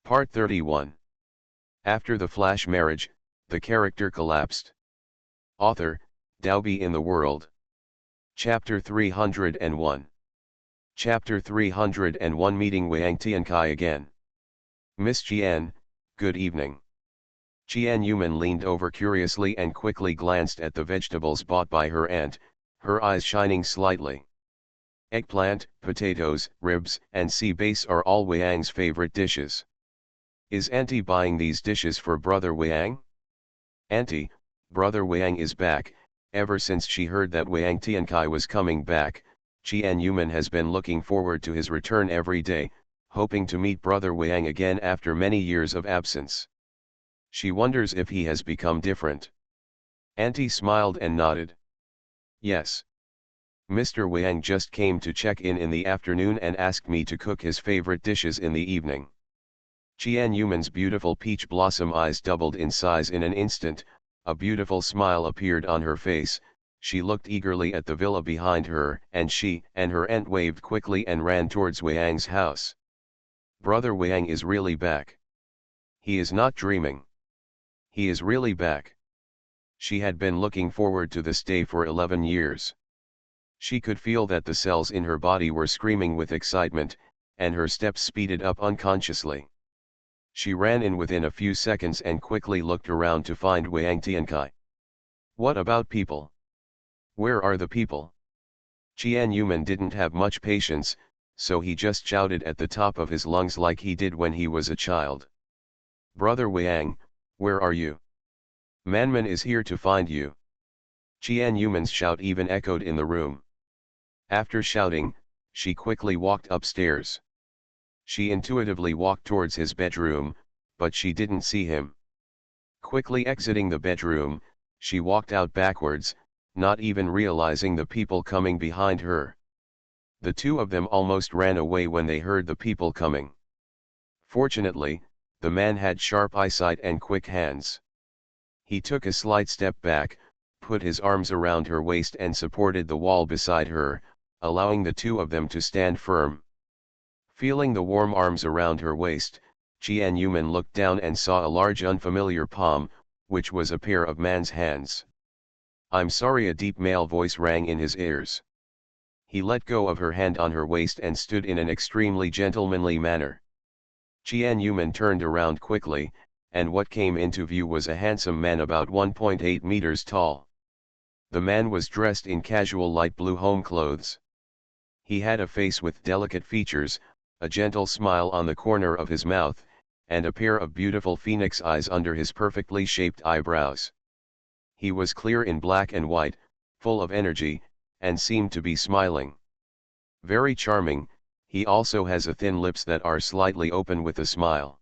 Part 31. After the flash marriage, the character collapsed. Author, Dalby in the World. Chapter 301. Chapter 301 Meeting Wang Tiankai again. Miss Jian, good evening. Jian Yuman leaned over curiously and quickly glanced at the vegetables bought by her aunt, her eyes shining slightly. Eggplant, potatoes, ribs, and sea bass are all Wang's favorite dishes. Is Auntie buying these dishes for Brother Wang? Auntie, Brother Wang is back. Ever since she heard that Wang Tiankai was coming back, Jian Yuman has been looking forward to his return every day, hoping to meet Brother Wang again after many years of absence. She wonders if he has become different. Auntie smiled and nodded. Yes. Mr. Wang just came to check in the afternoon and asked me to cook his favorite dishes in the evening. Jian Yuman's beautiful peach blossom eyes doubled in size in an instant, a beautiful smile appeared on her face. She looked eagerly at the villa behind her, and she and her aunt waved quickly and ran towards Wang's house. Brother Wang is really back. He is not dreaming. He is really back. She had been looking forward to this day for 11 years. She could feel that the cells in her body were screaming with excitement, and her steps speeded up unconsciously. She ran in within a few seconds and quickly looked around to find Wang Tiankai. What about people? Where are the people? Jian Yuman didn't have much patience, so he just shouted at the top of his lungs like he did when he was a child. Brother Wang, where are you? Manman is here to find you. Jian Yuman's shout even echoed in the room. After shouting, she quickly walked upstairs. She intuitively walked towards his bedroom, but she didn't see him. Quickly exiting the bedroom, she walked out backwards, not even realizing the people coming behind her. The two of them almost ran away when they heard the people coming. Fortunately, the man had sharp eyesight and quick hands. He took a slight step back, put his arms around her waist and supported the wall beside her, allowing the two of them to stand firm. Feeling the warm arms around her waist, Jian Yuman looked down and saw a large unfamiliar palm, which was a pair of man's hands. I'm sorry, a deep male voice rang in his ears. He let go of her hand on her waist and stood in an extremely gentlemanly manner. Jian Yuman turned around quickly, and what came into view was a handsome man about 1.8 meters tall. The man was dressed in casual light blue home clothes. He had a face with delicate features, a gentle smile on the corner of his mouth, and a pair of beautiful phoenix eyes under his perfectly shaped eyebrows. He was clear in black and white, full of energy, and seemed to be smiling. Very charming. He also has a thin lips that are slightly open with a smile.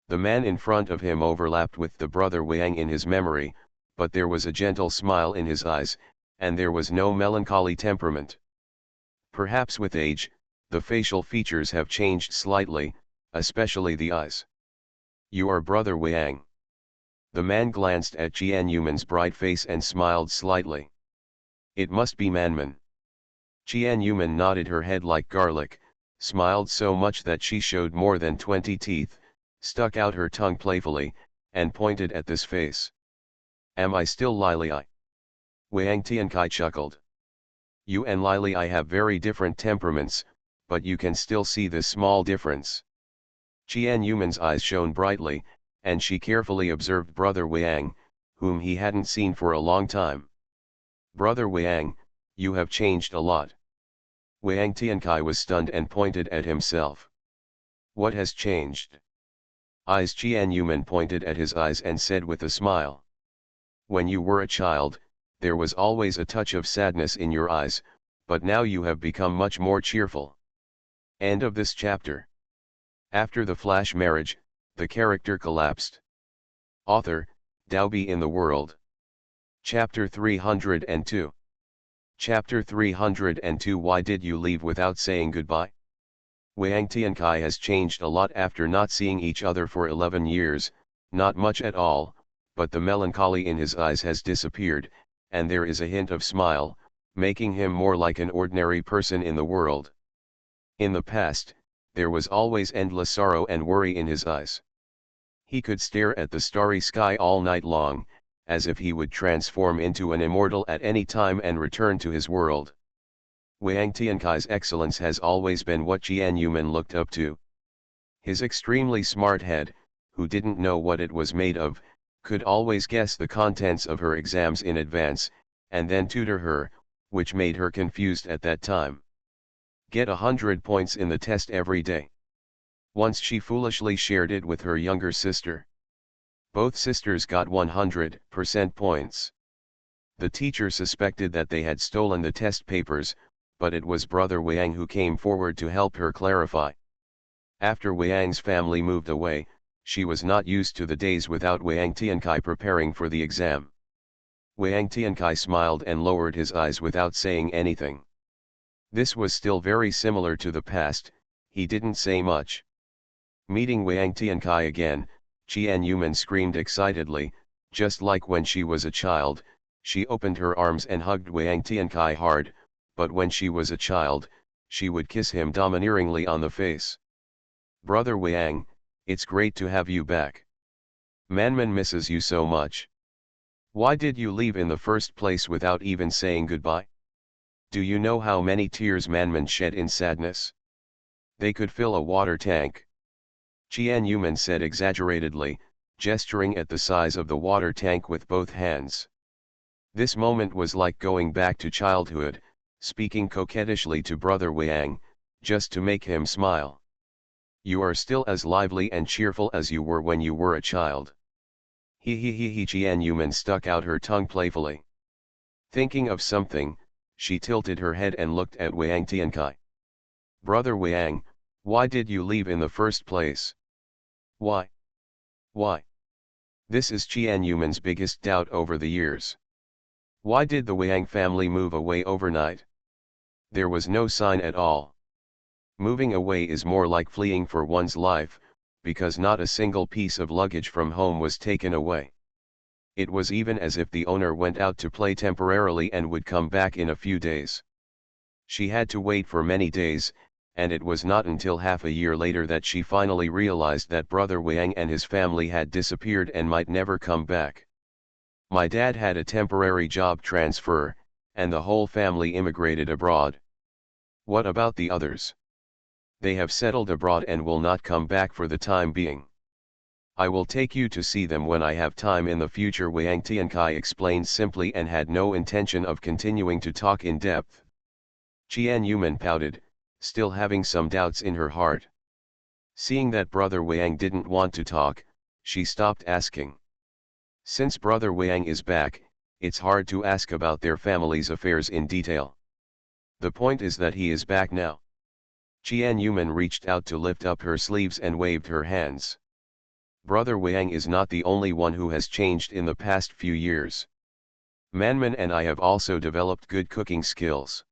The man in front of him overlapped with the Brother Wang in his memory, but there was a gentle smile in his eyes, and there was no melancholy temperament. Perhaps with age, the facial features have changed slightly, especially the eyes. You are Brother Wang. The man glanced at Jian Yuman's bright face and smiled slightly. It must be Manman. Jian Yuman nodded her head like garlic, smiled so much that she showed more than 20 teeth, stuck out her tongue playfully, and pointed at this face. Am I still Lili? Wang Tiankai chuckled. You and Lili have very different temperaments, but you can still see this small difference. Jian Yuman's eyes shone brightly, and she carefully observed Brother Wang, whom he hadn't seen for a long time. Brother Wang, you have changed a lot. Wang Tiankai was stunned and pointed at himself. What has changed? Eyes. Jian Yuman pointed at his eyes and said with a smile. When you were a child, there was always a touch of sadness in your eyes, but now you have become much more cheerful. End of this chapter. After the flash marriage, the character collapsed. Author, Dalby in the World. Chapter 302. Chapter 302 Why did you leave without saying goodbye? Wang Tiankai has changed a lot after not seeing each other for 11 years, not much at all, but the melancholy in his eyes has disappeared, and there is a hint of smile, making him more like an ordinary person in the world. In the past, there was always endless sorrow and worry in his eyes. He could stare at the starry sky all night long, as if he would transform into an immortal at any time and return to his world. Wang Tiankai's excellence has always been what Jian Yuman looked up to. His extremely smart head, who didn't know what it was made of, could always guess the contents of her exams in advance, and then tutor her, which made her confused at that time. Get 100 points in the test every day. Once she foolishly shared it with her younger sister. Both sisters got 100% points. The teacher suspected that they had stolen the test papers, but it was brother Wang who came forward to help her clarify. After Wang's family moved away, she was not used to the days without Wang Tiankai preparing for the exam. Wang Tiankai smiled and lowered his eyes without saying anything. This was still very similar to the past, he didn't say much. Meeting Wang Tiankai again, Jian Yuman screamed excitedly, just like when she was a child. She opened her arms and hugged Wang Tiankai hard, but when she was a child, she would kiss him domineeringly on the face. Brother Wang, it's great to have you back. Manman misses you so much. Why did you leave in the first place without even saying goodbye? Do you know how many tears Manman shed in sadness? They could fill a water tank. Jian Yuman said exaggeratedly, gesturing at the size of the water tank with both hands. This moment was like going back to childhood, speaking coquettishly to brother Wang, just to make him smile. You are still as lively and cheerful as you were when you were a child. He. Jian Yuman stuck out her tongue playfully. Thinking of something, she tilted her head and looked at Wang Tiankai. Brother Wang, why did you leave in the first place? Why? Why? This is Jian Yuman's biggest doubt over the years. Why did the Wang family move away overnight? There was no sign at all. Moving away is more like fleeing for one's life, because not a single piece of luggage from home was taken away. It was even as if the owner went out to play temporarily and would come back in a few days. She had to wait for many days, and it was not until half a year later that she finally realized that brother Wang and his family had disappeared and might never come back. My dad had a temporary job transfer, and the whole family immigrated abroad. What about the others? They have settled abroad and will not come back for the time being. I will take you to see them when I have time in the future, Wang Tiankai explained simply and had no intention of continuing to talk in depth. Jian Yuman pouted, still having some doubts in her heart. Seeing that brother Wang didn't want to talk, she stopped asking. Since brother Wang is back, it's hard to ask about their family's affairs in detail. The point is that he is back now. Jian Yuman reached out to lift up her sleeves and waved her hands. Brother Wang is not the only one who has changed in the past few years. Manman and I have also developed good cooking skills.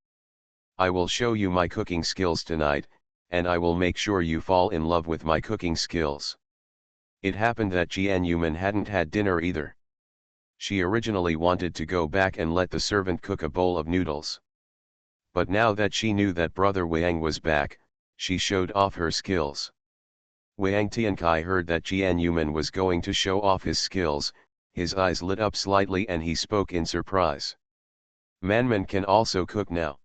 I will show you my cooking skills tonight, and I will make sure you fall in love with my cooking skills. It happened that Jian Yuman hadn't had dinner either. She originally wanted to go back and let the servant cook a bowl of noodles. But now that she knew that brother Wang was back, she showed off her skills. Wang Tiankai heard that Jian Yuman was going to show off his skills, his eyes lit up slightly and he spoke in surprise. Manman can also cook now.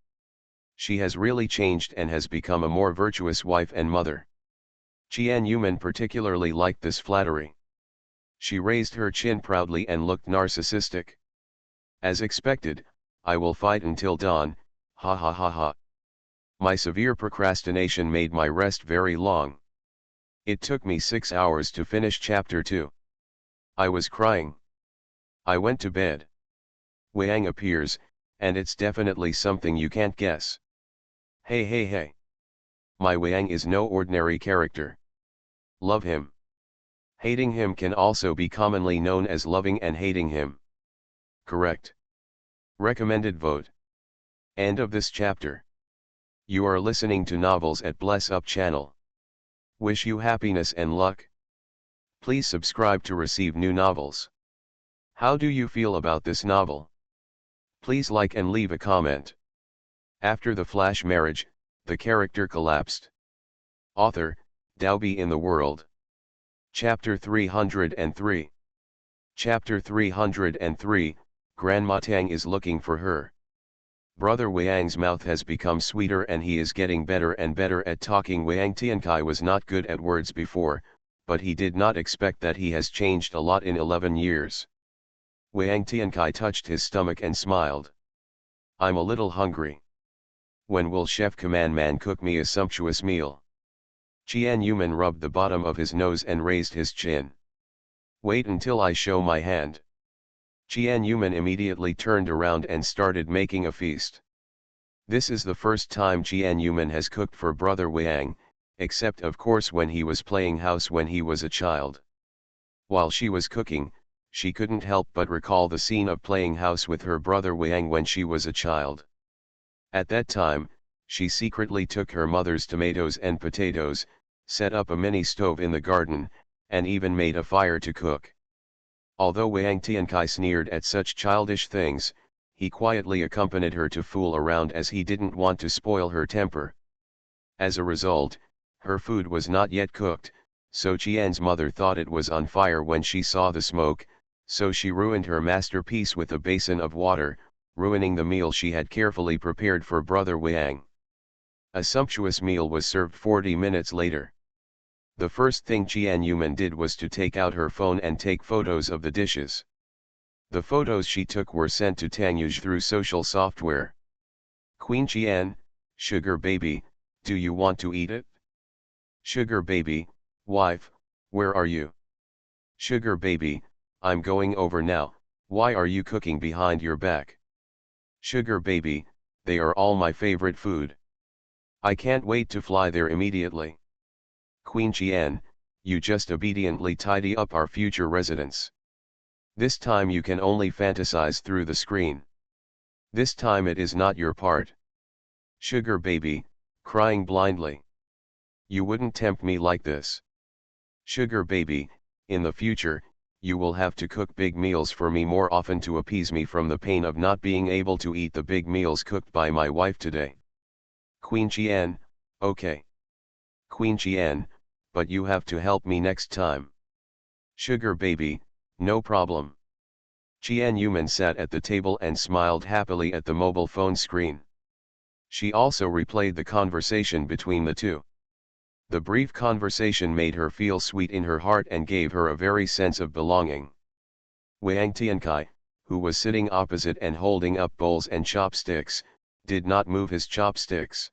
She has really changed and has become a more virtuous wife and mother. Jian Yuman particularly liked this flattery. She raised her chin proudly and looked narcissistic. As expected, I will fight until dawn, ha ha ha ha. My severe procrastination made my rest very long. It took me 6 hours to finish chapter 2. I was crying. I went to bed. Wang appears, and it's definitely something you can't guess. Hey. My Wang is no ordinary character. Love him. Hating him can also be commonly known as loving and hating him. Correct. Recommended vote. End of this chapter. You are listening to Novels at Bless Up channel. Wish you happiness and luck. Please subscribe to receive new novels. How do you feel about this novel? Please like and leave a comment. After the flash marriage, the character collapsed. Author, Dalby in the World. Chapter 303. Chapter 303, Grandma Tang is looking for her. Brother Wang's mouth has become sweeter and he is getting better and better at talking. Wang Tiankai was not good at words before, but he did not expect that he has changed a lot in 11 years. Wang Tiankai touched his stomach and smiled. I'm a little hungry. When will Chef Command Man cook me a sumptuous meal? Qian Yuman rubbed the bottom of his nose and raised his chin. Wait until I show my hand. Qian Yuman immediately turned around and started making a feast. This is the first time Qian Yuman has cooked for Brother Wang, except of course when he was playing house when he was a child. While she was cooking, she couldn't help but recall the scene of playing house with her brother Wang when she was a child. At that time, she secretly took her mother's tomatoes and potatoes, set up a mini stove in the garden, and even made a fire to cook. Although Wang Tiankai sneered at such childish things, he quietly accompanied her to fool around as he didn't want to spoil her temper. As a result, her food was not yet cooked, so Qian's mother thought it was on fire when she saw the smoke, so she ruined her masterpiece with a basin of water, ruining the meal she had carefully prepared for Brother Wang. A sumptuous meal was served 40 minutes later. The first thing Qian Yuman did was to take out her phone and take photos of the dishes. The photos she took were sent to Tang Yuj through social software. Queen Qian, sugar baby, do you want to eat it? Sugar baby, wife, where are you? Sugar baby, I'm going over now, why are you cooking behind your back? Sugar baby, they are all my favorite food. I can't wait to fly there immediately. Queen Qian, you just obediently tidy up our future residence. This time you can only fantasize through the screen. This time it is not your part. Sugar baby, crying blindly. You wouldn't tempt me like this. Sugar baby, in the future, you will have to cook big meals for me more often to appease me from the pain of not being able to eat the big meals cooked by my wife today. Queen Qian, okay. Queen Qian, but you have to help me next time. Sugar baby, no problem. Qian Yuman sat at the table and smiled happily at the mobile phone screen. She also replayed the conversation between the two. The brief conversation made her feel sweet in her heart and gave her a very sense of belonging. Wang Tiankai, who was sitting opposite and holding up bowls and chopsticks, did not move his chopsticks.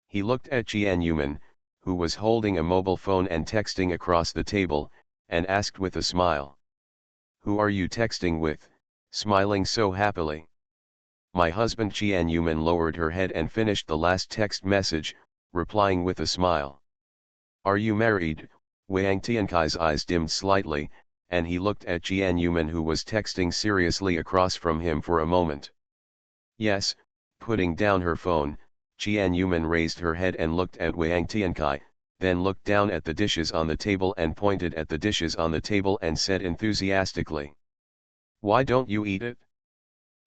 He looked at Qian Yuman, who was holding a mobile phone and texting across the table, and asked with a smile. Who are you texting with, smiling so happily? My husband. Qian Yuman lowered her head and finished the last text message, replying with a smile. Are you married? Wang Tiankai's eyes dimmed slightly, and he looked at Qian Yuman who was texting seriously across from him for a moment. Yes, putting down her phone, Qian Yuman raised her head and looked at Wang Tiankai, then looked down at the dishes on the table and pointed at the dishes on the table and said enthusiastically. Why don't you eat it?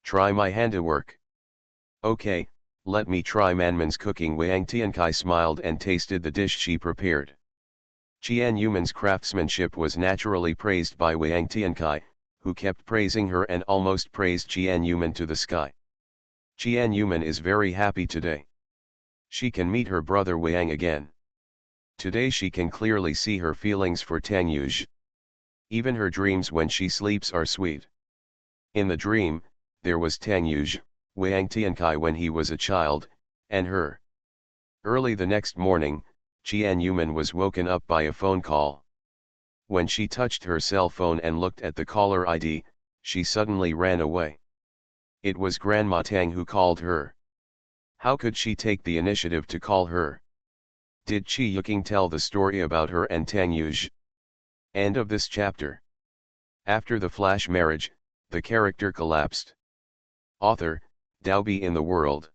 Try my handiwork. Okay, let me try Manman's cooking. Wang Tiankai smiled and tasted the dish she prepared. Qian Yuman's craftsmanship was naturally praised by Wang Tiankai, who kept praising her and almost praised Qian Yuman to the sky. Qian Yuman is very happy today. She can meet her brother Wang again. Today she can clearly see her feelings for Tang Yuj. Even her dreams when she sleeps are sweet. In the dream, there was Tang Yuj, Wang Tiankai when he was a child, and her. Early the next morning, Qian Yuman was woken up by a phone call. When she touched her cell phone and looked at the caller ID, she suddenly ran away. It was Grandma Tang who called her. How could she take the initiative to call her? Did Qi Yuqing tell the story about her and Tang Yuj? End of this chapter. After the flash marriage, the character collapsed. Author, Dalby in the World.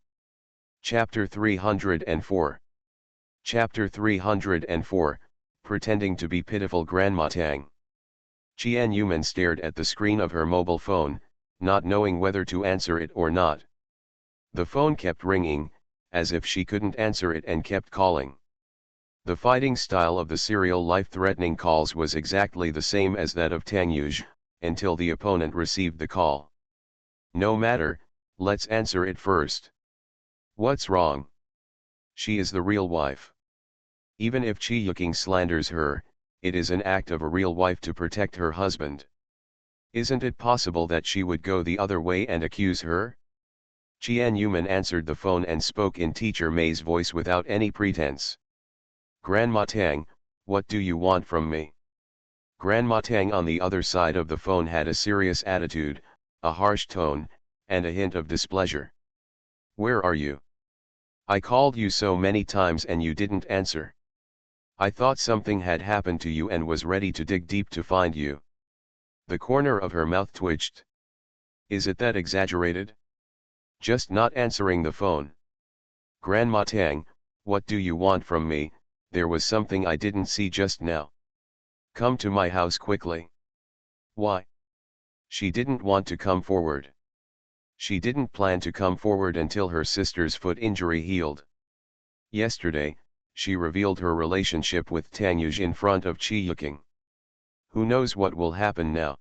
Chapter 304. Chapter 304, Pretending to be Pitiful Grandma Tang. Qian Yuman stared at the screen of her mobile phone, not knowing whether to answer it or not. The phone kept ringing, as if she couldn't answer it and kept calling. The fighting style of the serial life-threatening calls was exactly the same as that of Tang Yuj, until the opponent received the call. No matter, let's answer it first. What's wrong? She is the real wife. Even if Chi Yuking slanders her, it is an act of a real wife to protect her husband. Isn't it possible that she would go the other way and accuse her? Qian Yuman answered the phone and spoke in Teacher May's voice without any pretense. Grandma Tang, what do you want from me? Grandma Tang on the other side of the phone had a serious attitude, a harsh tone, and a hint of displeasure. Where are you? I called you so many times and you didn't answer. I thought something had happened to you and was ready to dig deep to find you. The corner of her mouth twitched. Is it that exaggerated? Just not answering the phone. Grandma Tang, what do you want from me? There was something I didn't see just now. Come to my house quickly. Why? She didn't want to come forward. She didn't plan to come forward until her sister's foot injury healed. Yesterday, she revealed her relationship with Tang Yuj in front of Chi Yuking. Who knows what will happen now?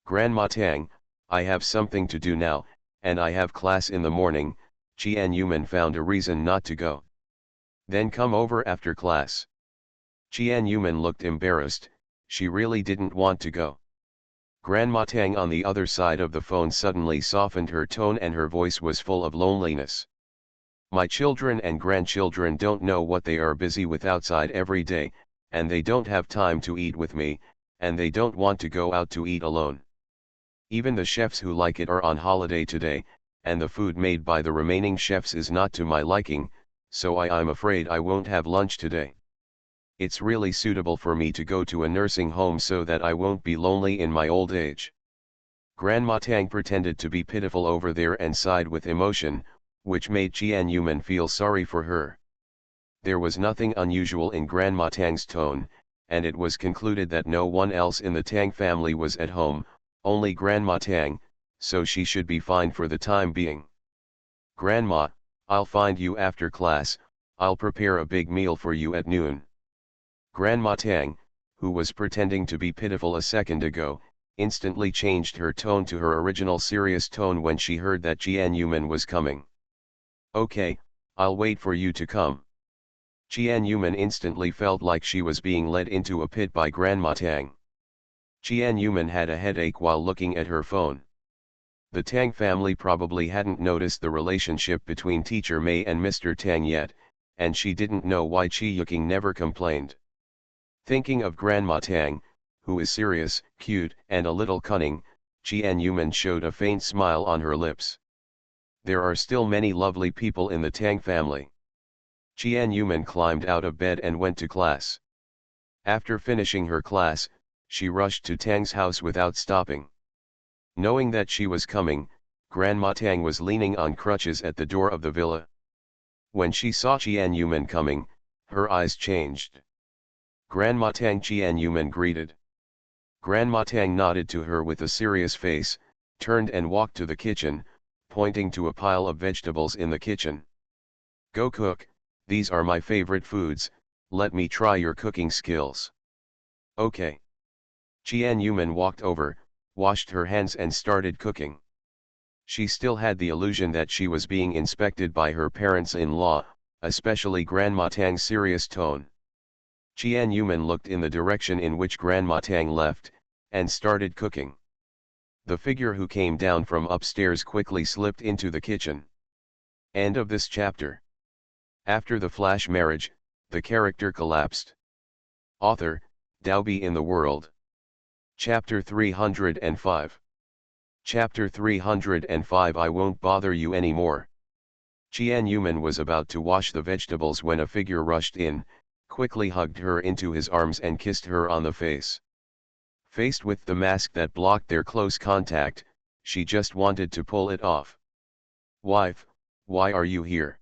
Grandma Tang, I have something to do now, and I have class in the morning. Qian Yuman found a reason not to go. Then come over after class. Qian Yuman looked embarrassed, she really didn't want to go. Grandma Tang on the other side of the phone suddenly softened her tone and her voice was full of loneliness. My children and grandchildren don't know what they are busy with outside every day, and they don't have time to eat with me, and they don't want to go out to eat alone. Even the chefs who like it are on holiday today, and the food made by the remaining chefs is not to my liking, so I'm afraid I won't have lunch today. It's really suitable for me to go to a nursing home so that I won't be lonely in my old age. Grandma Tang pretended to be pitiful over there and sighed with emotion, which made Qian Yuman feel sorry for her. There was nothing unusual in Grandma Tang's tone, and it was concluded that no one else in the Tang family was at home, only Grandma Tang, so she should be fine for the time being. Grandma, I'll find you after class, I'll prepare a big meal for you at noon. Grandma Tang, who was pretending to be pitiful a second ago, instantly changed her tone to her original serious tone when she heard that Qian Yuman was coming. Okay, I'll wait for you to come. Qian Yuman instantly felt like she was being led into a pit by Grandma Tang. Qian Yuman had a headache while looking at her phone. The Tang family probably hadn't noticed the relationship between Teacher May and Mr. Tang yet, and she didn't know why Chi Yuking never complained. Thinking of Grandma Tang, who is serious, cute, and a little cunning, Qian Yuman showed a faint smile on her lips. There are still many lovely people in the Tang family. Qian Yuman climbed out of bed and went to class. After finishing her class, she rushed to Tang's house without stopping. Knowing that she was coming, Grandma Tang was leaning on crutches at the door of the villa. When she saw Qian Yuman coming, her eyes changed. Grandma Tang, Qian Yuman greeted. Grandma Tang nodded to her with a serious face, turned and walked to the kitchen, pointing to a pile of vegetables in the kitchen. Go cook, these are my favorite foods, let me try your cooking skills. Okay. Qian Yuman walked over, washed her hands and started cooking. She still had the illusion that she was being inspected by her parents-in-law, especially Grandma Tang's serious tone. Qian Yuman looked in the direction in which Grandma Tang left, and started cooking. The figure who came down from upstairs quickly slipped into the kitchen. End of this chapter. After the flash marriage, the character collapsed. Author, Daobi in the World. Chapter 305. Chapter 305 I won't bother you anymore. Qian Yuman was about to wash the vegetables when a figure rushed in, quickly hugged her into his arms and kissed her on the face. Faced with the mask that blocked their close contact, she just wanted to pull it off. Wife, why are you here?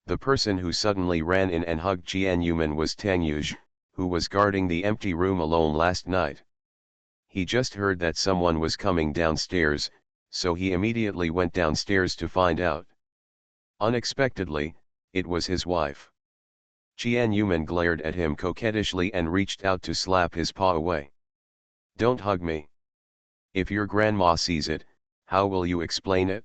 The person who suddenly ran in and hugged Qian Yuman was Tang Yuj, who was guarding the empty room alone last night. He just heard that someone was coming downstairs, so he immediately went downstairs to find out. Unexpectedly, it was his wife. Qian Yuman glared at him coquettishly and reached out to slap his paw away. Don't hug me. If your grandma sees it, how will you explain it?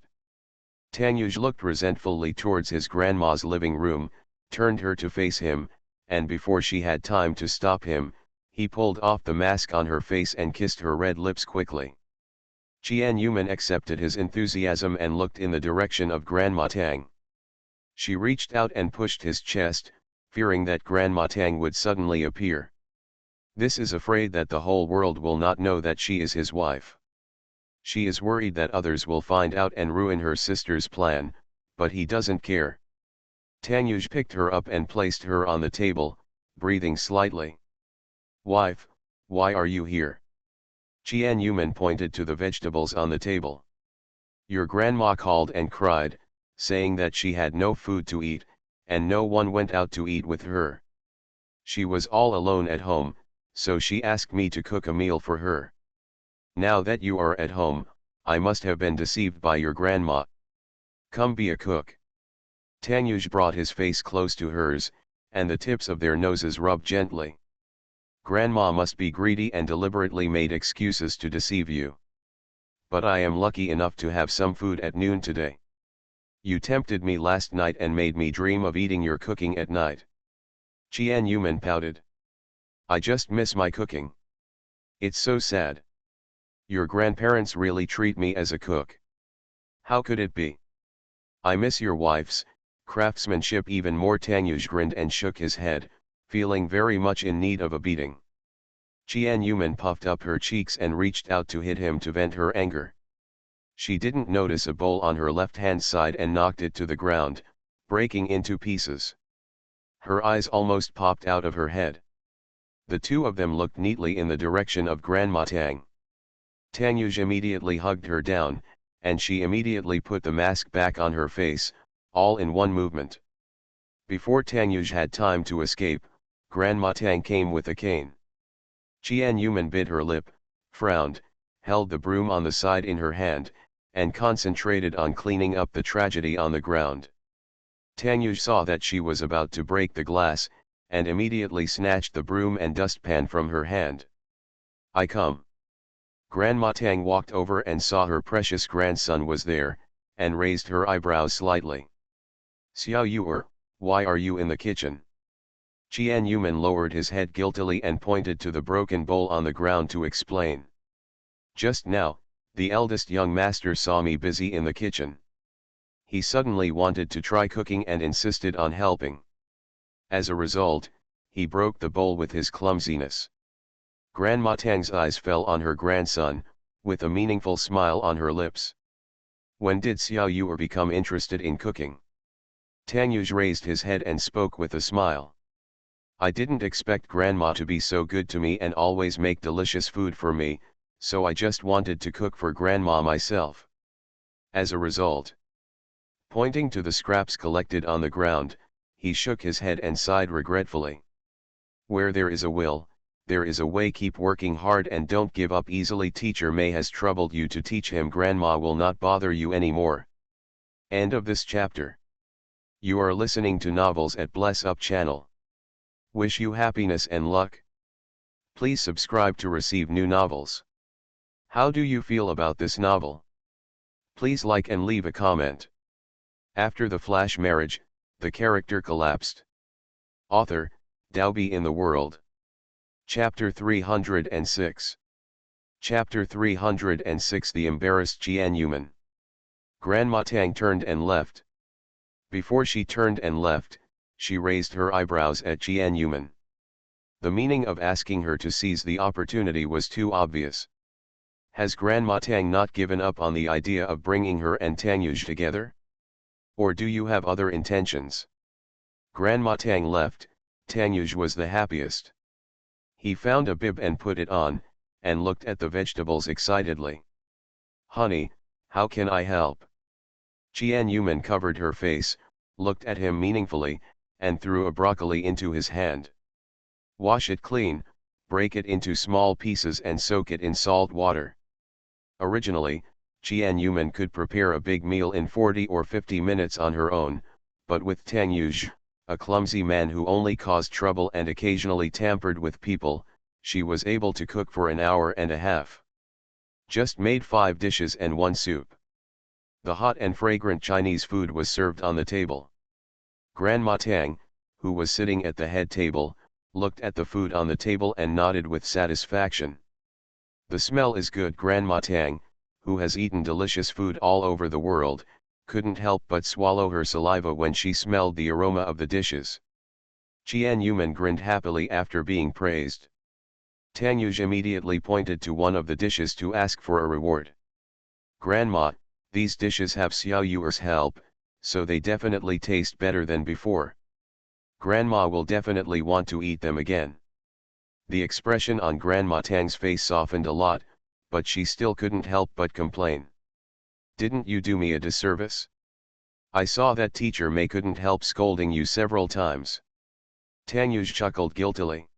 Tanyuj looked resentfully towards his grandma's living room, turned her to face him, and before she had time to stop him, he pulled off the mask on her face and kissed her red lips quickly. Qian Yuman accepted his enthusiasm and looked in the direction of Grandma Tang. She reached out and pushed his chest, fearing that Grandma Tang would suddenly appear. This is afraid that the whole world will not know that she is his wife. She is worried that others will find out and ruin her sister's plan, but he doesn't care. Tanyuj picked her up and placed her on the table, breathing slightly. Wife, why are you here? Qian Yuman pointed to the vegetables on the table. Your grandma called and cried, saying that she had no food to eat, and no one went out to eat with her. She was all alone at home, so she asked me to cook a meal for her. Now that you are at home, I must have been deceived by your grandma. Come be a cook. Tanyuj brought his face close to hers, and the tips of their noses rubbed gently. Grandma must be greedy and deliberately made excuses to deceive you. But I am lucky enough to have some food at noon today. You tempted me last night and made me dream of eating your cooking at night. Qian Yuman pouted. I just miss my cooking. It's so sad. Your grandparents really treat me as a cook. How could it be? I miss your wife's craftsmanship even more. Tanyuj grinned and shook his head, feeling very much in need of a beating. Qian Yuman puffed up her cheeks and reached out to hit him to vent her anger. She didn't notice a bowl on her left-hand side and knocked it to the ground, breaking into pieces. Her eyes almost popped out of her head. The two of them looked neatly in the direction of Grandma Tang. Tanyuj immediately hugged her down, and she immediately put the mask back on her face, all in one movement. Before Tanyuj had time to escape, Grandma Tang came with a cane. Qian Yuman bit her lip, frowned, held the broom on the side in her hand, and concentrated on cleaning up the tragedy on the ground. Tanyuj saw that she was about to break the glass, and immediately snatched the broom and dustpan from her hand. I come. Grandma Tang walked over and saw her precious grandson was there, and raised her eyebrows slightly. Xiao Yuer, why are you in the kitchen? Qian Yuman lowered his head guiltily and pointed to the broken bowl on the ground to explain. Just now, the eldest young master saw me busy in the kitchen. He suddenly wanted to try cooking and insisted on helping. As a result, he broke the bowl with his clumsiness. Grandma Tang's eyes fell on her grandson, with a meaningful smile on her lips. When did Xiao Yuer become interested in cooking? Tanyuj raised his head and spoke with a smile. I didn't expect Grandma to be so good to me and always make delicious food for me, so I just wanted to cook for Grandma myself. As a result, pointing to the scraps collected on the ground, he shook his head and sighed regretfully. Where there is a will, there is a way. Keep working hard and don't give up easily. Teacher May has troubled you to teach him. Grandma will not bother you anymore. End of this chapter. You are listening to Novels at Bless Up channel. Wish you happiness and luck. Please subscribe to receive new novels. How do you feel about this novel? Please like and leave a comment. After the flash marriage, the character collapsed. Author, Daobi in the World. Chapter 306. Chapter 306. The embarrassed Qian Yuman. Grandma Tang turned and left. Before she turned and left, she raised her eyebrows at Qian Yuman. The meaning of asking her to seize the opportunity was too obvious. Has Grandma Tang not given up on the idea of bringing her and Tanyuj together? Or do you have other intentions? Grandma Tang left, Tanyuj was the happiest. He found a bib and put it on, and looked at the vegetables excitedly. Honey, how can I help? Qian Yuman covered her face, looked at him meaningfully, and threw a broccoli into his hand. Wash it clean, break it into small pieces and soak it in salt water. Originally, Qian Yuman could prepare a big meal in 40 or 50 minutes on her own, but with Tanyuj, a clumsy man who only caused trouble and occasionally tampered with people, she was able to cook for an hour and a half. Just made 5 dishes and 1 soup. The hot and fragrant Chinese food was served on the table. Grandma Tang, who was sitting at the head table, looked at the food on the table and nodded with satisfaction. The smell is good. Grandma Tang, who has eaten delicious food all over the world, couldn't help but swallow her saliva when she smelled the aroma of the dishes. Qian Yuman grinned happily after being praised. Tang Yuj immediately pointed to one of the dishes to ask for a reward. Grandma, these dishes have Xiao Yuer's help, so they definitely taste better than before. Grandma will definitely want to eat them again. The expression on Grandma Tang's face softened a lot, but she still couldn't help but complain. Didn't you do me a disservice? I saw that teacher Mei couldn't help scolding you several times. Tang Yuj chuckled guiltily.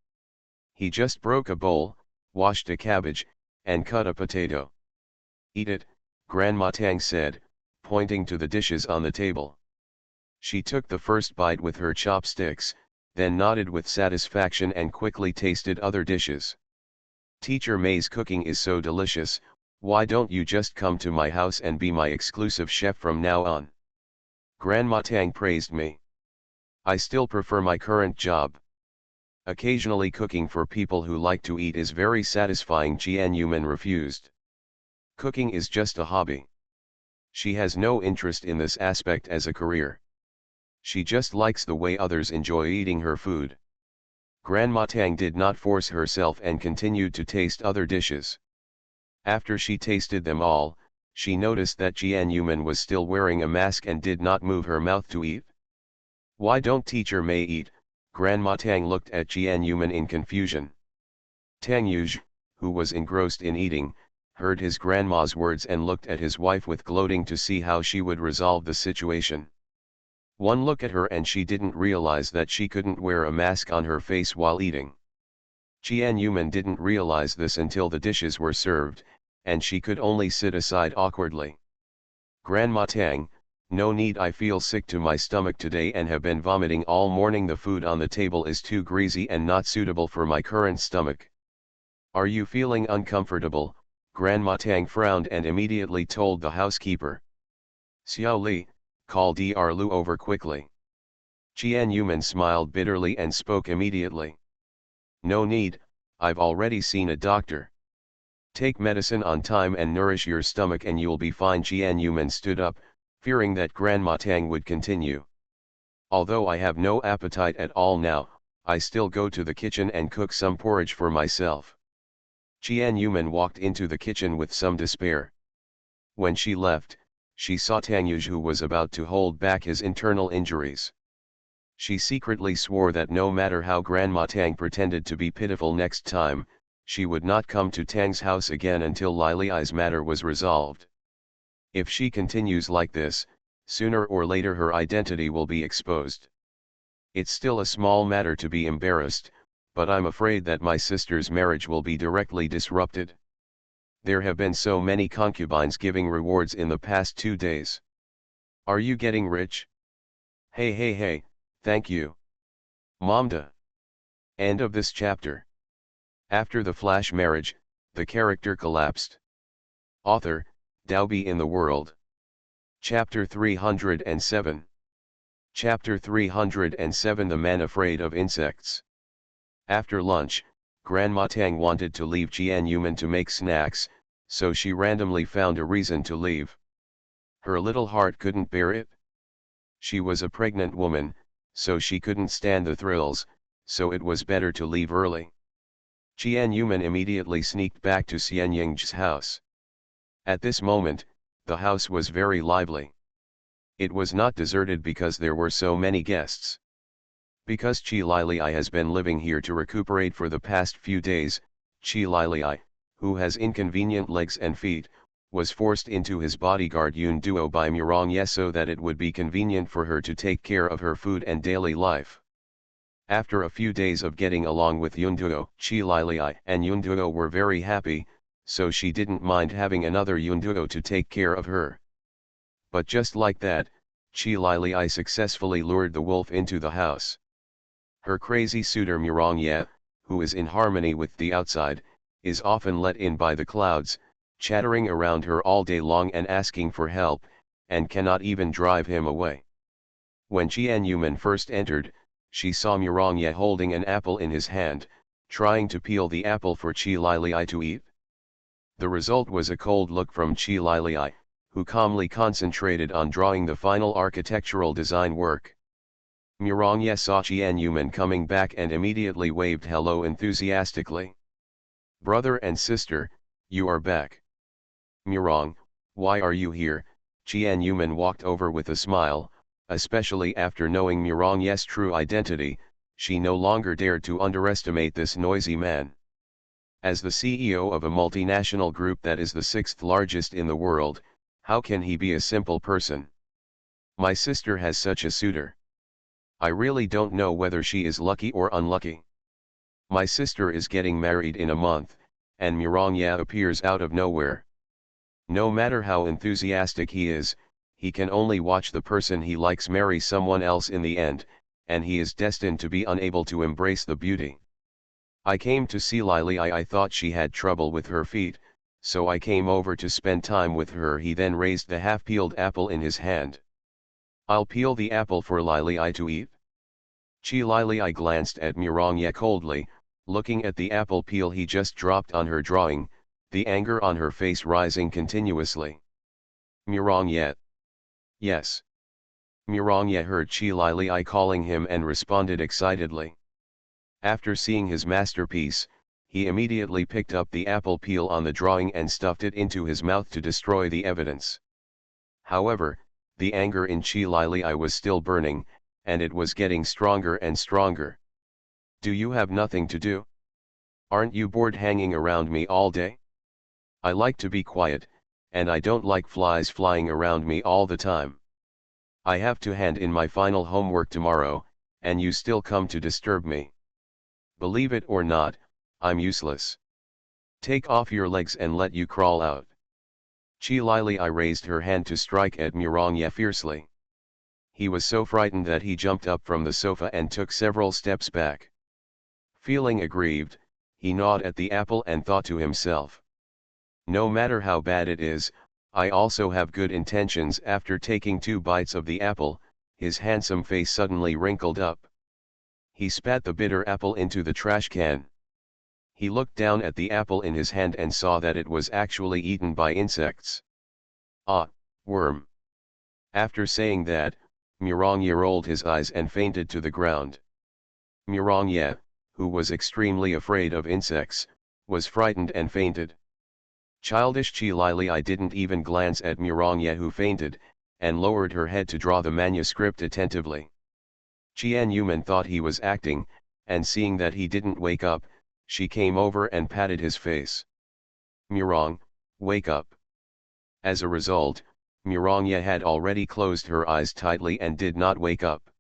He just broke a bowl, washed a cabbage, and cut a potato. Eat it, Grandma Tang said, pointing to the dishes on the table. She took the first bite with her chopsticks, then nodded with satisfaction and quickly tasted other dishes. Teacher Mei's cooking is so delicious, why don't you just come to my house and be my exclusive chef from now on? Grandma Tang praised me. I still prefer my current job. Occasionally cooking for people who like to eat is very satisfying. Qian Yuman refused. Cooking is just a hobby. She has no interest in this aspect as a career. She just likes the way others enjoy eating her food. Grandma Tang did not force herself and continued to taste other dishes. After she tasted them all, she noticed that Qian Yuman was still wearing a mask and did not move her mouth to eat. Why don't Teacher Mei eat? Grandma Tang looked at Qian Yuman in confusion. Tang Yuj, who was engrossed in eating, heard his grandma's words and looked at his wife with gloating to see how she would resolve the situation. One look at her and she didn't realize that she couldn't wear a mask on her face while eating. Qian Yuman didn't realize this until the dishes were served, and she could only sit aside awkwardly. Grandma Tang, no need, I feel sick to my stomach today and have been vomiting all morning. The food on the table is too greasy and not suitable for my current stomach. Are you feeling uncomfortable? Grandma Tang frowned and immediately told the housekeeper. Xiao Li, call Dr. Lu over quickly. Qian Yuman smiled bitterly and spoke immediately. No need, I've already seen a doctor. Take medicine on time and nourish your stomach and you'll be fine. Qian Yuman stood up, fearing that Grandma Tang would continue. Although I have no appetite at all now, I still go to the kitchen and cook some porridge for myself. Qian Yuman walked into the kitchen with some despair. When she left, she saw Tang Yuj, who was about to hold back his internal injuries. She secretly swore that no matter how Grandma Tang pretended to be pitiful next time, she would not come to Tang's house again until Li Li's matter was resolved. If she continues like this, sooner or later her identity will be exposed. It's still a small matter to be embarrassed, but I'm afraid that my sister's marriage will be directly disrupted. There have been so many concubines giving rewards in the past 2 days. Are you getting rich? Hey, thank you. Momda. End of this chapter. After the flash marriage, the character collapsed. Author, Daobi in the World. Chapter 307. Chapter 307. The Man Afraid of Insects. After lunch, Grandma Tang wanted to leave Qian Yuman to make snacks, so she randomly found a reason to leave. Her little heart couldn't bear it. She was a pregnant woman, so she couldn't stand the thrills, so it was better to leave early. Qian Yuman immediately sneaked back to Xian Ying's house. At this moment, the house was very lively. It was not deserted because there were so many guests. Because Qi Lili has been living here to recuperate for the past few days, Qi Lili, who has inconvenient legs and feet, was forced into his bodyguard Yun Duo by Murong Ye so that it would be convenient for her to take care of her food and daily life. After a few days of getting along with Yun Duo, Qi Lili and Yun Duo were very happy, so she didn't mind having another Yun Duo to take care of her. But just like that, Chi Lili successfully lured the wolf into the house. Her crazy suitor Mirongye, who is in harmony with the outside, is often let in by the clouds, chattering around her all day long and asking for help, and cannot even drive him away. When Qian Yuman first entered, she saw Mirongye holding an apple in his hand, trying to peel the apple for Chi Lili to eat. The result was a cold look from Chi Lili, who calmly concentrated on drawing the final architectural design work. Mirongye saw Qian Yuman coming back and immediately waved hello enthusiastically. "Brother and sister, you are back." "Mirong, why are you here?" Qian Yuman walked over with a smile, especially after knowing Mirongye's true identity. She no longer dared to underestimate this noisy man. As the CEO of a multinational group that is the 6th largest in the world, how can he be a simple person? "My sister has such a suitor. I really don't know whether she is lucky or unlucky. My sister is getting married in a month," and Mirongye appears out of nowhere. No matter how enthusiastic he is, he can only watch the person he likes marry someone else in the end, and he is destined to be unable to embrace the beauty. "I came to see Lili. I thought she had trouble with her feet, so I came over to spend time with her." He then raised the half-peeled apple in his hand. "I'll peel the apple for Lili to eat." Chi Lili glanced at Mirongye coldly, looking at the apple peel he just dropped on her drawing, the anger on her face rising continuously. "Mirongye." "Yes." Mirongye heard Chi Lili calling him and responded excitedly. After seeing his masterpiece, he immediately picked up the apple peel on the drawing and stuffed it into his mouth to destroy the evidence. However, the anger in Chi Lili was still burning, and it was getting stronger and stronger. "Do you have nothing to do? Aren't you bored hanging around me all day? I like to be quiet, and I don't like flies flying around me all the time. I have to hand in my final homework tomorrow, and you still come to disturb me. Believe it or not, I'm useless. Take off your legs and let you crawl out." Chi Lili raised her hand to strike at Mirongye fiercely. He was so frightened that he jumped up from the sofa and took several steps back. Feeling aggrieved, he gnawed at the apple and thought to himself, "No matter how bad it is, I also have good intentions." After taking 2 bites of the apple, his handsome face suddenly wrinkled up. He spat the bitter apple into the trash can. He looked down at the apple in his hand and saw that it was actually eaten by insects. "Ah, worm." After saying that, Mirongye rolled his eyes and fainted to the ground. Mirongye, who was extremely afraid of insects, was frightened and fainted. Childish Chi Lili didn't even glance at Mirongye, who fainted, and lowered her head to draw the manuscript attentively. Qian Yuman thought he was acting, and seeing that he didn't wake up, she came over and patted his face. "Mirong, wake up." As a result, Mirongye had already closed her eyes tightly and did not wake up.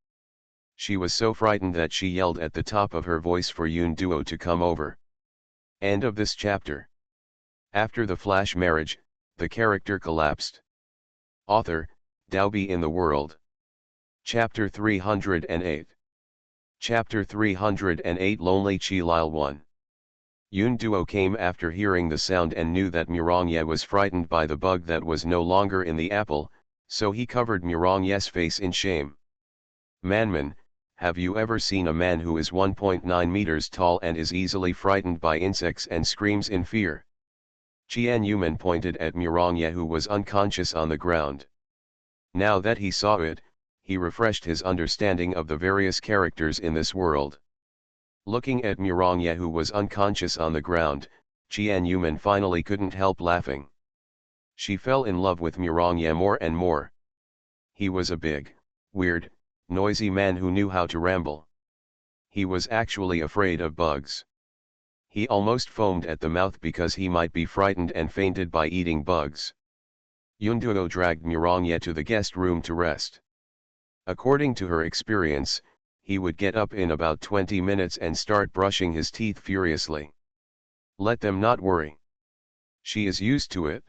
She was so frightened that she yelled at the top of her voice for Yun Duo to come over. End of this chapter. After the flash marriage, the character collapsed. Author, Daobi in the World. Chapter 308. Chapter 308 Lonely Chi Lil 1. Yun Duo came after hearing the sound and knew that Mirongye was frightened by the bug that was no longer in the apple, so he covered Mirongye's face in shame. "Manman, have you ever seen a man who is 1.9 meters tall and is easily frightened by insects and screams in fear?" Qian Yuman pointed at Mirongye, who was unconscious on the ground. Now that he saw it, he refreshed his understanding of the various characters in this world. Looking at Mirongye, who was unconscious on the ground, Qian Yuman finally couldn't help laughing. She fell in love with Mirongye more and more. He was a big, weird, noisy man who knew how to ramble. He was actually afraid of bugs. He almost foamed at the mouth because he might be frightened and fainted by eating bugs. Yunduo dragged Mirongye to the guest room to rest. According to her experience, he would get up in about 20 minutes and start brushing his teeth furiously. "Let them not worry. She is used to it."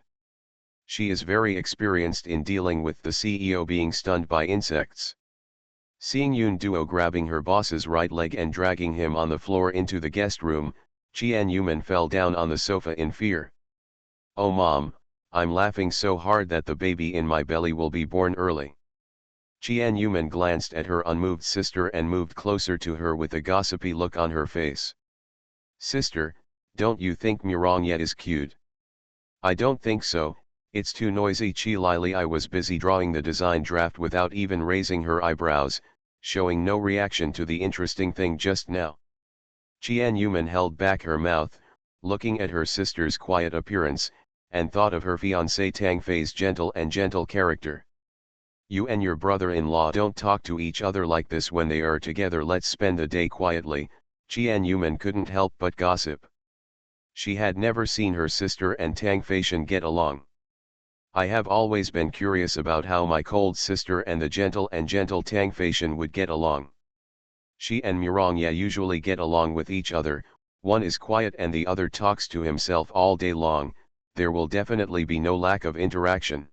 She is very experienced in dealing with the CEO being stunned by insects. Seeing Yoon Duo grabbing her boss's right leg and dragging him on the floor into the guest room, Chien Yuman fell down on the sofa in fear. "Oh mom, I'm laughing so hard that the baby in my belly will be born early." Chien Yuman glanced at her unmoved sister and moved closer to her with a gossipy look on her face. "Sister, don't you think Murong yet is cute?" "I don't think so, it's too noisy." Chi Lili I was busy drawing the design draft without even raising her eyebrows, showing no reaction to the interesting thing just now. Chien Yuman held back her mouth, looking at her sister's quiet appearance, and thought of her fiancé Tang Fei's gentle character. "You and your brother-in-law don't talk to each other like this when they are together. Let's spend the day quietly." Chien Yuman couldn't help but gossip. She had never seen her sister and Tang Feishan get along. "I have always been curious about how my cold sister and the gentle Tang Feishan would get along. She and Murongya usually get along with each other, one is quiet and the other talks to himself all day long, there will definitely be no lack of interaction."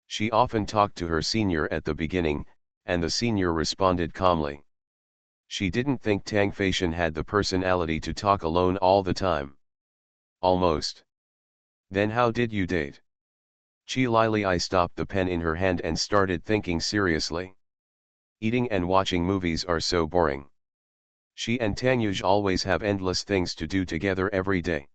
She often talked to her senior at the beginning, and the senior responded calmly. She didn't think Tang Feishan had the personality to talk alone all the time. "Almost. Then how did you date?" Chi Lili I stopped the pen in her hand and started thinking seriously. "Eating and watching movies are so boring. She and Tangyuj always have endless things to do together every day.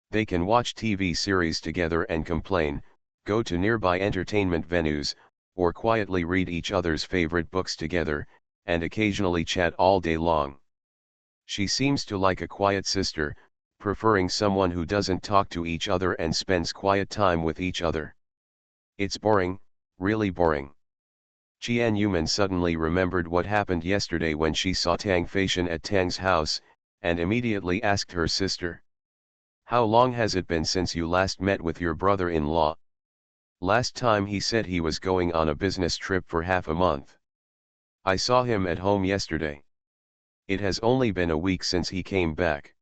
They can watch TV series together and complain, go to nearby entertainment venues, or quietly read each other's favorite books together, and occasionally chat all day long. She seems to like a quiet sister, preferring someone who doesn't talk to each other and spends quiet time with each other. It's boring, really boring." Chien Yuman suddenly remembered what happened yesterday when she saw Tang Feishan at Tang's house, and immediately asked her sister. "How long has it been since you last met with your brother-in-law?" "Last time he said he was going on a business trip for half a month. I saw him at home yesterday. It has only been a week since he came back."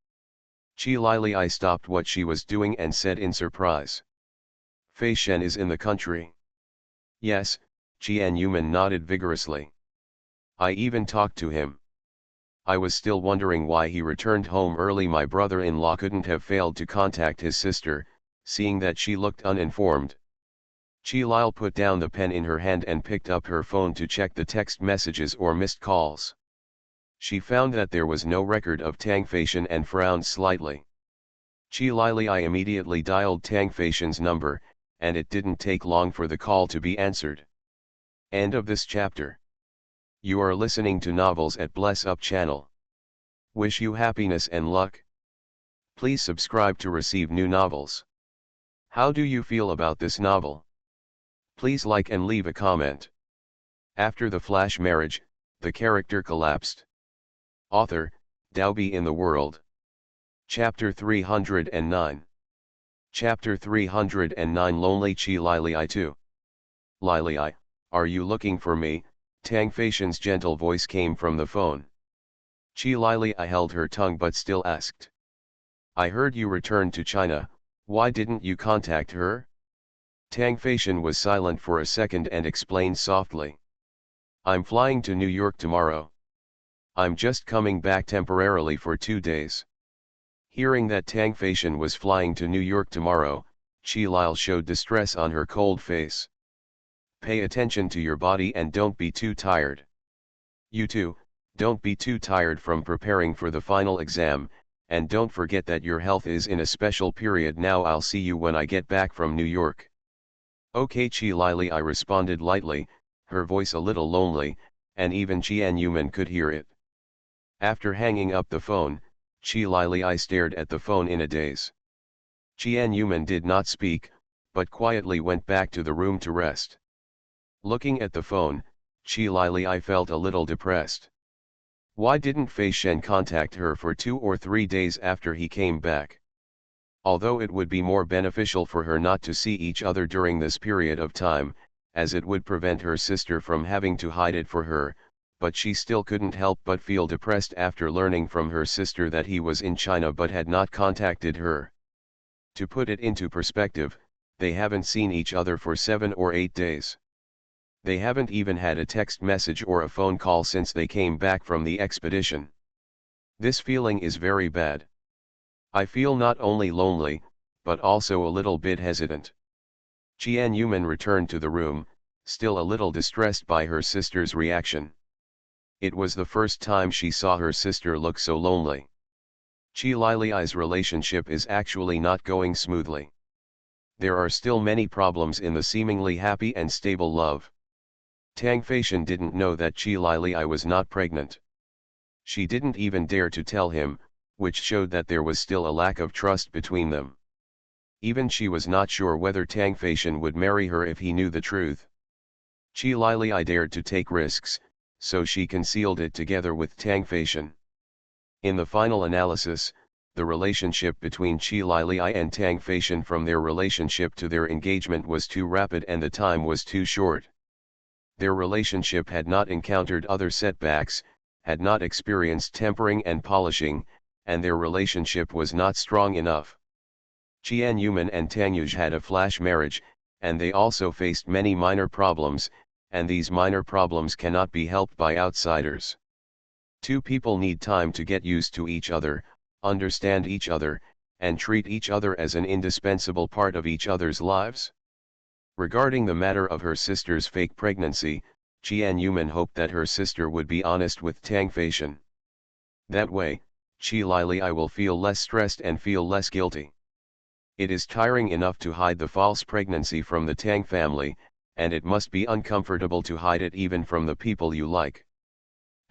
Chi Lili I stopped what she was doing and said in surprise. "Fei Shen is in the country?" "Yes," Chien Yuman nodded vigorously. "I even talked to him. I was still wondering why he returned home early. My brother-in-law couldn't have failed to contact his sister, seeing that she looked uninformed." Chi Lil put down the pen in her hand and picked up her phone to check the text messages or missed calls. She found that there was no record of Tang Feishan and frowned slightly. Chi Lili I immediately dialed Tang Feishan's number, and it didn't take long for the call to be answered. End of this chapter. You are listening to Novels at Bless Up channel. Wish you happiness and luck. Please subscribe to receive new novels. How do you feel about this novel? Please like and leave a comment. After the flash marriage, the character collapsed. Author, Daobi in the World. Chapter 309. Chapter 309 Lonely Chi Lili I 2. "Lili I, are you looking for me?" Tang Feishan's gentle voice came from the phone. Chi Lili I held her tongue but still asked. "I heard you returned to China, why didn't you contact her?" Tang Feishan was silent for a second and explained softly. "I'm flying to New York tomorrow. I'm just coming back temporarily for 2 days." Hearing that Tang Feishan was flying to New York tomorrow, Chi Lil showed distress on her cold face. "Pay attention to your body and don't be too tired. You too, don't be too tired from preparing for the final exam, and don't forget that your health is in a special period now. I'll see you when I get back from New York." "Okay." Chi Lili I responded lightly, her voice a little lonely, and even Chien Yuman could hear it. After hanging up the phone, Chi Lili I stared at the phone in a daze. Chien Yuman did not speak, but quietly went back to the room to rest. Looking at the phone, Chi Lili I felt a little depressed. Why didn't Fei Shen contact her for 2 or 3 days after he came back? Although it would be more beneficial for her not to see each other during this period of time, as it would prevent her sister from having to hide it for her, but she still couldn't help but feel depressed after learning from her sister that he was in China but had not contacted her. To put it into perspective, they haven't seen each other for 7 or 8 days. They haven't even had a text message or a phone call since they came back from the expedition. This feeling is very bad. I feel not only lonely, but also a little bit hesitant. Qian Yuman returned to the room, still a little distressed by her sister's reaction. It was the first time she saw her sister look so lonely. Qi Lili's relationship is actually not going smoothly. There are still many problems in the seemingly happy and stable love. Tang Feishan didn't know that Qi Lili was not pregnant. She didn't even dare to tell him, which showed that there was still a lack of trust between them. Even she was not sure whether Tang Feishan would marry her if he knew the truth. Qi Lili dared to take risks, so she concealed it together with Tang Feishan. In the final analysis, the relationship between Qi Lili and Tang Feishan from their relationship to their engagement was too rapid and the time was too short. Their relationship had not encountered other setbacks, had not experienced tempering and polishing, and their relationship was not strong enough. Qian Yuman and Tang Yuj had a flash marriage, and they also faced many minor problems, and these minor problems cannot be helped by outsiders. Two people need time to get used to each other, understand each other, and treat each other as an indispensable part of each other's lives. Regarding the matter of her sister's fake pregnancy, Qian Yuman hoped that her sister would be honest with Tang Feishan. That way, Qi Lili will feel less stressed and feel less guilty. It is tiring enough to hide the false pregnancy from the Tang family, and it must be uncomfortable to hide it even from the people you like.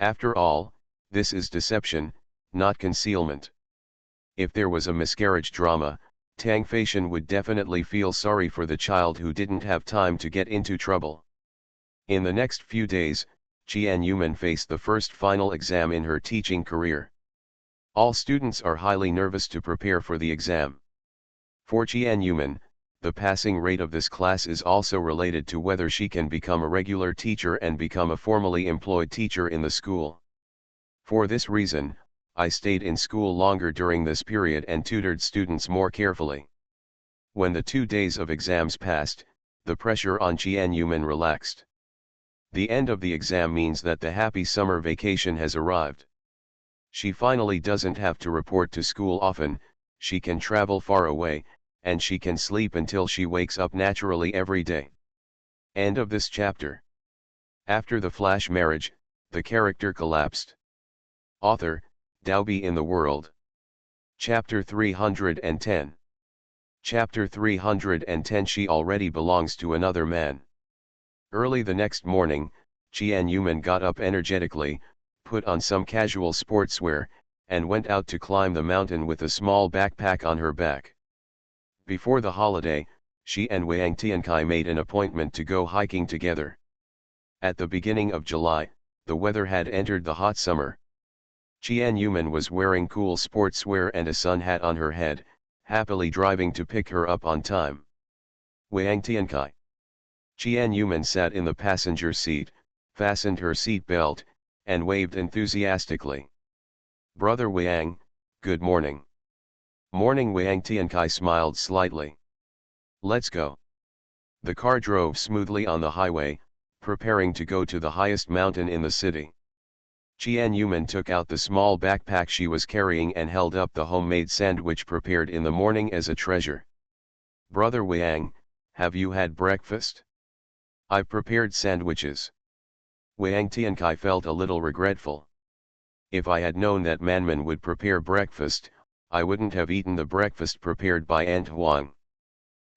After all, this is deception, not concealment. If there was a miscarriage drama, Tang Feishan would definitely feel sorry for the child who didn't have time to get into trouble. In the next few days, Qian Yuman faced the first final exam in her teaching career. All students are highly nervous to prepare for the exam. For Qian Yuman, the passing rate of this class is also related to whether she can become a regular teacher and become a formally employed teacher in the school. For this reason, I stayed in school longer during this period and tutored students more carefully. When the 2 days of exams passed, the pressure on Qian Yuman relaxed. The end of the exam means that the happy summer vacation has arrived. She finally doesn't have to report to school often, she can travel far away, and she can sleep until she wakes up naturally every day. End of this chapter. After the flash marriage, the character collapsed. Author, Daobi in the World. Chapter 310. Chapter 310. She already belongs to another man. Early the next morning, Qian Yuman got up energetically, put on some casual sportswear, and went out to climb the mountain with a small backpack on her back. Before the holiday, she and Wang Tiankai made an appointment to go hiking together. At the beginning of July, the weather had entered the hot summer. Qian Yuman was wearing cool sportswear and a sun hat on her head, happily driving to pick her up on time. Wang Tiankai. Qian Yuman sat in the passenger seat, fastened her seat belt, and waved enthusiastically. Brother Wang, good morning. Morning. Wang Tiankai smiled slightly. Let's go. The car drove smoothly on the highway, preparing to go to the highest mountain in the city. Qian Yuman took out the small backpack she was carrying and held up the homemade sandwich prepared in the morning as a treasure. Brother Wang, have you had breakfast? I've prepared sandwiches. Wang Tiankai felt a little regretful. If I had known that Manman would prepare breakfast, I wouldn't have eaten the breakfast prepared by Aunt Huang.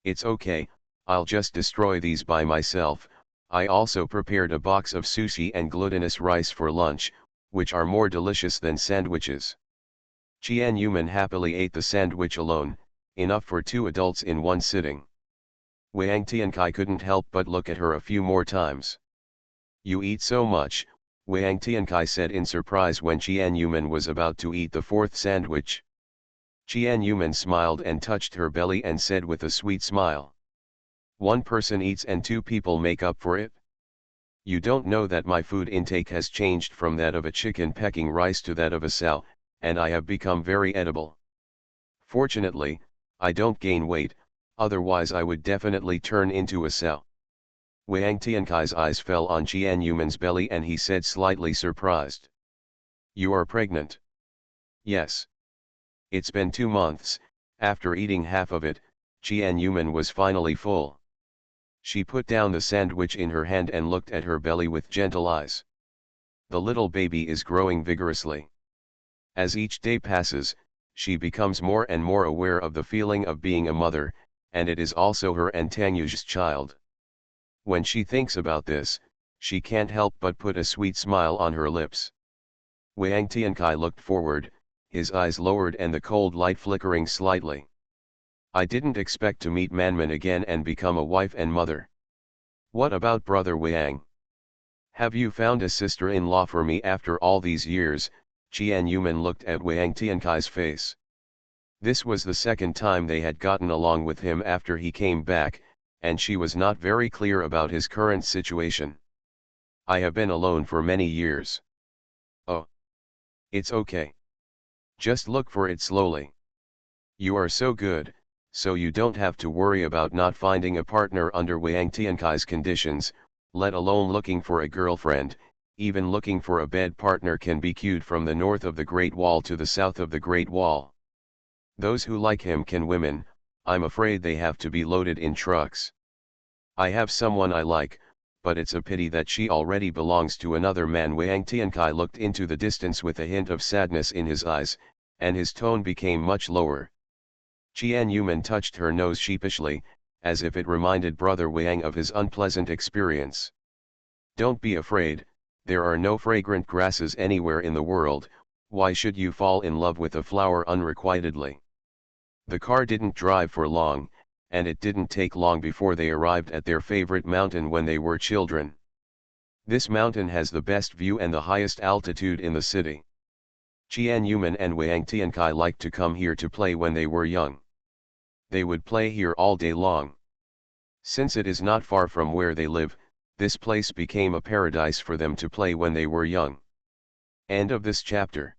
It's okay, I'll just destroy these by myself. I also prepared a box of sushi and glutinous rice for lunch, which are more delicious than sandwiches. Qian Yuman happily ate the sandwich alone, enough for 2 adults in one sitting. Wang Tiankai couldn't help but look at her a few more times. You eat so much, Wang Tiankai said in surprise when Qian Yuman was about to eat the 4th sandwich. Qian Yuman smiled and touched her belly and said with a sweet smile. One person eats and 2 people make up for it? You don't know that my food intake has changed from that of a chicken pecking rice to that of a sow, and I have become very edible. Fortunately, I don't gain weight, Otherwise I would definitely turn into a cell. Wang Tiankai's eyes fell on Qian Yuman's belly and he said slightly surprised. You are pregnant? Yes. It's been 2 months. After eating half of it, Qian Yuman was finally full. She put down the sandwich in her hand and looked at her belly with gentle eyes. The little baby is growing vigorously. As each day passes, she becomes more and more aware of the feeling of being a mother, and it is also her and Tanyu's child. When she thinks about this, she can't help but put a sweet smile on her lips. Wang Tiankai looked forward, his eyes lowered and the cold light flickering slightly. I didn't expect to meet Manman again and become a wife and mother. What about brother Wang? Have you found a sister-in-law for me after all these years? Qian Yuman looked at Wang Tiankai's face. This was the second time they had gotten along with him after he came back, and she was not very clear about his current situation. I have been alone for many years. Oh. It's okay. Just look for it slowly. You are so good, so you don't have to worry about not finding a partner under Wang Tiankai's conditions, let alone looking for a girlfriend. Even looking for a bed partner can be queued from the north of the Great Wall to the south of the Great Wall. Those who like him can women, I'm afraid they have to be loaded in trucks. I have someone I like, but it's a pity that she already belongs to another man. Wang Tiankai looked into the distance with a hint of sadness in his eyes, and his tone became much lower. Qian Yuman touched her nose sheepishly, as if it reminded brother Wang of his unpleasant experience. Don't be afraid, there are no fragrant grasses anywhere in the world. Why should you fall in love with a flower unrequitedly? The car didn't drive for long, and it didn't take long before they arrived at their favorite mountain when they were children. This mountain has the best view and the highest altitude in the city. Qian Yuman and Wang Tiankai liked to come here to play when they were young. They would play here all day long. Since it is not far from where they live, this place became a paradise for them to play when they were young. End of this chapter.